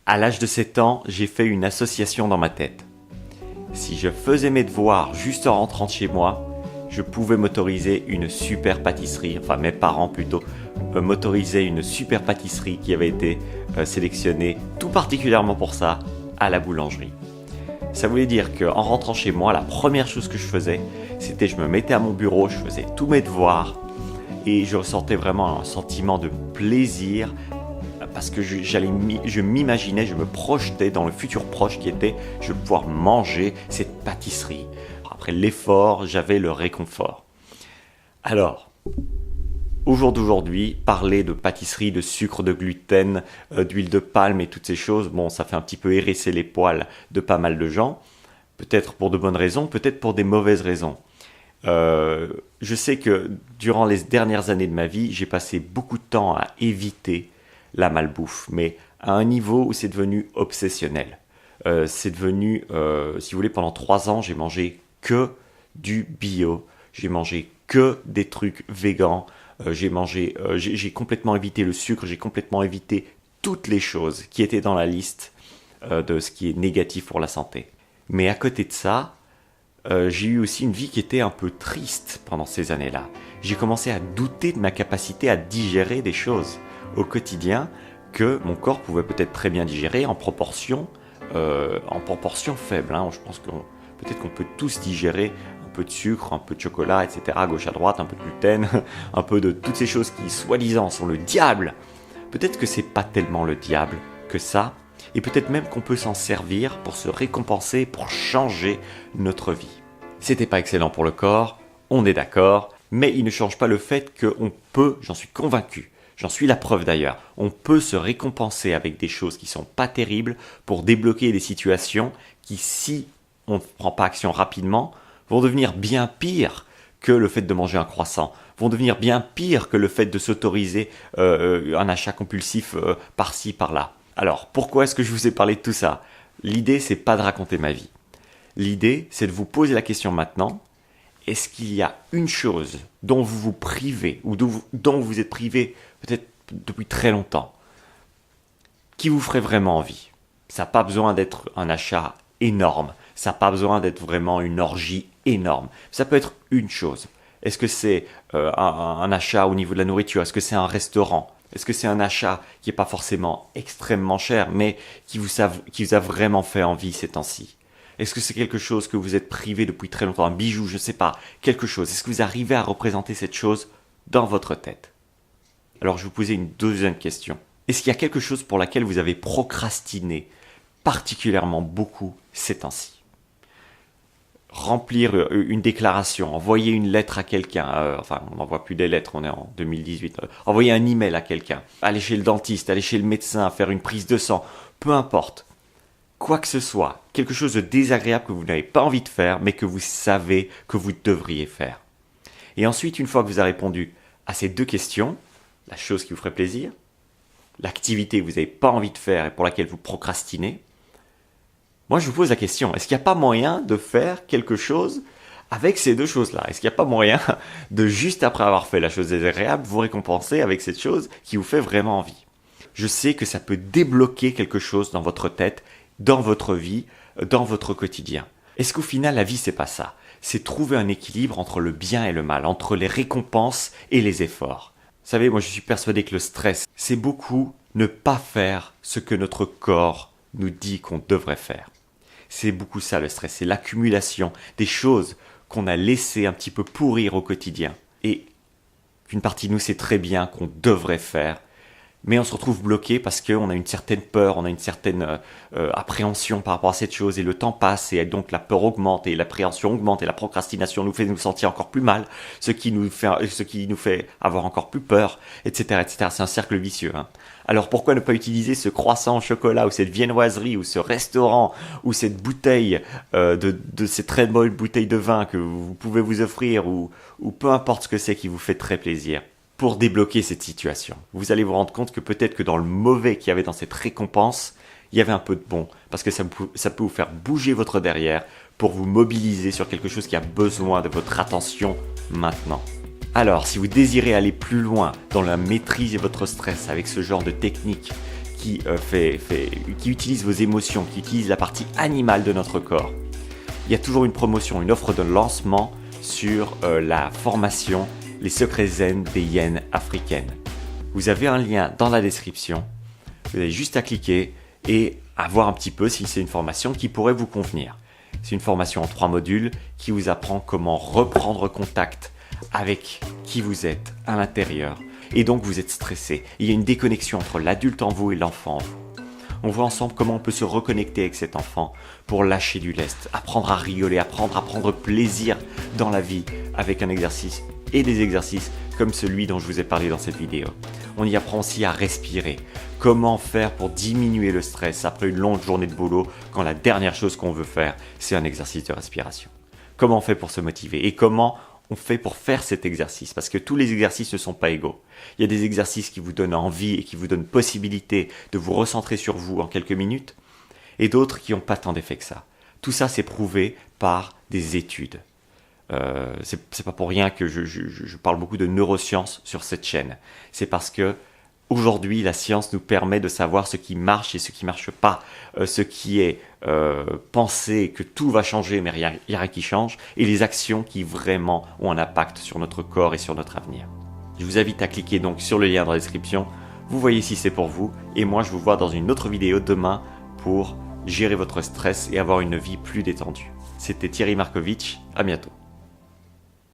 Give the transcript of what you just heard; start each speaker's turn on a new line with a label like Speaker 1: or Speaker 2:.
Speaker 1: À l'âge de 7 ans, j'ai fait une association dans ma tête. Si je faisais mes devoirs juste en rentrant de chez moi, je pouvais m'autoriser une super pâtisserie, enfin mes parents plutôt, m'autorisaient une super pâtisserie qui avait été sélectionnée tout particulièrement pour ça à la boulangerie. Ça voulait dire qu'en rentrant chez moi, la première chose que je faisais, c'était je me mettais à mon bureau, je faisais tous mes devoirs et je ressentais vraiment un sentiment de plaisir parce que je m'imaginais, je me projetais dans le futur proche qui était je vais pouvoir manger cette pâtisserie. Après l'effort, j'avais le réconfort. Alors, au jour d'aujourd'hui, parler de pâtisserie, de sucre, de gluten, d'huile de palme et toutes ces choses, bon, ça fait un petit peu hérisser les poils de pas mal de gens. Peut-être pour de bonnes raisons, peut-être pour des mauvaises raisons. Je sais que durant les dernières années de ma vie, j'ai passé beaucoup de temps à éviter la malbouffe, mais à un niveau où c'est devenu obsessionnel. C'est devenu, si vous voulez, pendant 3 ans, j'ai mangé que du bio, j'ai mangé que des trucs végans, j'ai complètement évité le sucre, j'ai complètement évité toutes les choses qui étaient dans la liste de ce qui est négatif pour la santé. Mais à côté de ça, j'ai eu aussi une vie qui était un peu triste pendant ces années-là. J'ai commencé à douter de ma capacité à digérer des choses au quotidien que mon corps pouvait peut-être très bien digérer en proportion faible. Je pense peut-être qu'on peut tous digérer un peu de sucre, un peu de chocolat, etc. à gauche à droite, un peu de gluten, un peu de toutes ces choses qui soi-disant sont le diable. Peut-être que c'est pas tellement le diable que ça, et peut-être même qu'on peut s'en servir pour se récompenser, pour changer notre vie. C'était pas excellent pour le corps, on est d'accord, mais il ne change pas le fait qu'on peut, j'en suis convaincu, j'en suis la preuve d'ailleurs, on peut se récompenser avec des choses qui sont pas terribles pour débloquer des situations qui, si on ne prend pas action rapidement, vont devenir bien pires que le fait de manger un croissant, vont devenir bien pires que le fait de s'autoriser un achat compulsif par-ci, par-là. Alors, pourquoi est-ce que je vous ai parlé de tout ça ? L'idée, c'est pas de raconter ma vie. L'idée, c'est de vous poser la question maintenant, est-ce qu'il y a une chose dont vous vous privez, ou dont vous êtes privé peut-être depuis très longtemps, qui vous ferait vraiment envie ? Ça n'a pas besoin d'être un achat énorme, ça n'a pas besoin d'être vraiment une orgie énorme. Ça peut être une chose. Est-ce que c'est un achat au niveau de la nourriture ? Est-ce que c'est un restaurant ? Est-ce que c'est un achat qui n'est pas forcément extrêmement cher, mais qui vous a vraiment fait envie ces temps-ci ? Est-ce que c'est quelque chose que vous êtes privé depuis très longtemps ? Un bijou, je ne sais pas, quelque chose. Est-ce que vous arrivez à représenter cette chose dans votre tête ? Alors je vais vous poser une deuxième question. Est-ce qu'il y a quelque chose pour laquelle vous avez procrastiné particulièrement beaucoup ces temps-ci ? Remplir une déclaration, envoyer une lettre à quelqu'un, on n'envoie plus des lettres, on est en 2018, envoyer un email à quelqu'un, aller chez le dentiste, aller chez le médecin, faire une prise de sang, peu importe. Quoi que ce soit, quelque chose de désagréable que vous n'avez pas envie de faire, mais que vous savez que vous devriez faire. Et ensuite, une fois que vous avez répondu à ces 2 questions, la chose qui vous ferait plaisir, l'activité que vous n'avez pas envie de faire et pour laquelle vous procrastinez, moi, je vous pose la question, est-ce qu'il n'y a pas moyen de faire quelque chose avec ces 2 choses-là ? Est-ce qu'il n'y a pas moyen de, juste après avoir fait la chose désagréable, vous récompenser avec cette chose qui vous fait vraiment envie ? Je sais que ça peut débloquer quelque chose dans votre tête, dans votre vie, dans votre quotidien. Est-ce qu'au final, la vie, c'est pas ça ? C'est trouver un équilibre entre le bien et le mal, entre les récompenses et les efforts. Vous savez, moi, je suis persuadé que le stress, c'est beaucoup ne pas faire ce que notre corps nous dit qu'on devrait faire. C'est beaucoup ça le stress, c'est l'accumulation des choses qu'on a laissées un petit peu pourrir au quotidien et qu'une partie de nous sait très bien qu'on devrait faire, mais on se retrouve bloqué parce qu'on a une certaine peur, on a une certaine appréhension par rapport à cette chose et le temps passe et donc la peur augmente et l'appréhension augmente et la procrastination nous fait nous sentir encore plus mal, ce qui nous fait avoir encore plus peur, etc., etc. C'est un cercle vicieux. Alors pourquoi ne pas utiliser ce croissant au chocolat ou cette viennoiserie ou ce restaurant ou cette bouteille de cette très bonne bouteille de vin que vous pouvez vous offrir ou peu importe ce que c'est qui vous fait très plaisir pour débloquer cette situation. Vous allez vous rendre compte que peut-être que dans le mauvais qu'il y avait dans cette récompense, il y avait un peu de bon parce que ça peut vous faire bouger votre derrière pour vous mobiliser sur quelque chose qui a besoin de votre attention maintenant. Alors, si vous désirez aller plus loin dans la maîtrise de votre stress avec ce genre de technique qui utilise vos émotions, qui utilise la partie animale de notre corps. Il y a toujours une promotion, une offre de lancement sur la formation Les secrets zen des hyènes africaines. Vous avez un lien dans la description, vous avez juste à cliquer et à voir un petit peu si c'est une formation qui pourrait vous convenir. C'est une formation en 3 modules qui vous apprend comment reprendre contact avec qui vous êtes à l'intérieur. Et donc vous êtes stressé. Il y a une déconnexion entre l'adulte en vous et l'enfant en vous. On voit ensemble comment on peut se reconnecter avec cet enfant pour lâcher du lest, apprendre à rigoler, apprendre à prendre plaisir dans la vie avec un exercice et des exercices comme celui dont je vous ai parlé dans cette vidéo. On y apprend aussi à respirer. Comment faire pour diminuer le stress après une longue journée de boulot quand la dernière chose qu'on veut faire, c'est un exercice de respiration. Comment on fait pour se motiver et comment on fait pour faire cet exercice, parce que tous les exercices ne sont pas égaux. Il y a des exercices qui vous donnent envie et qui vous donnent possibilité de vous recentrer sur vous en quelques minutes, et d'autres qui n'ont pas tant d'effet que ça. Tout ça, c'est prouvé par des études. C'est pas pour rien que je parle beaucoup de neurosciences sur cette chaîne. C'est parce que aujourd'hui, la science nous permet de savoir ce qui marche et ce qui marche pas, ce qui est penser que tout va changer mais il n'y a rien qui change, et les actions qui vraiment ont un impact sur notre corps et sur notre avenir. Je vous invite à cliquer donc sur le lien dans la description, vous voyez si c'est pour vous, et moi je vous vois dans une autre vidéo demain pour gérer votre stress et avoir une vie plus détendue. C'était Thierry Markovitch, à bientôt.